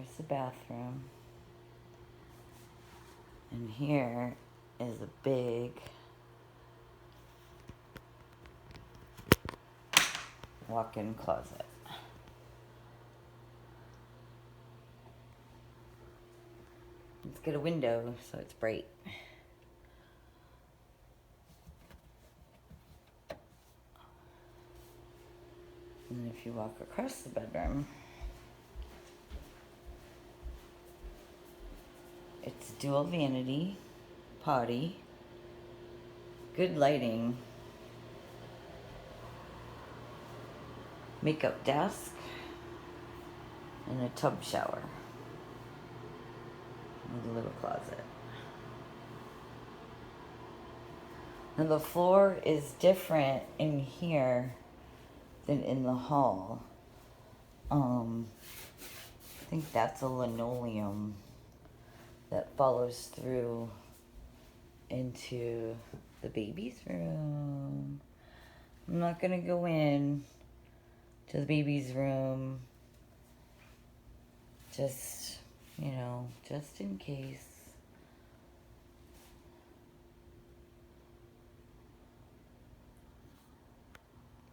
There's the bathroom. And here is a big walk-in closet. Let's get a window so it's bright. And then if you walk across the bedroom, it's dual vanity, potty, good lighting, makeup desk, and a tub shower with a little closet. And the floor is different in here than in the hall. I think that's a linoleum that follows through into the baby's room. I'm not gonna go in to the baby's room, just, just in case.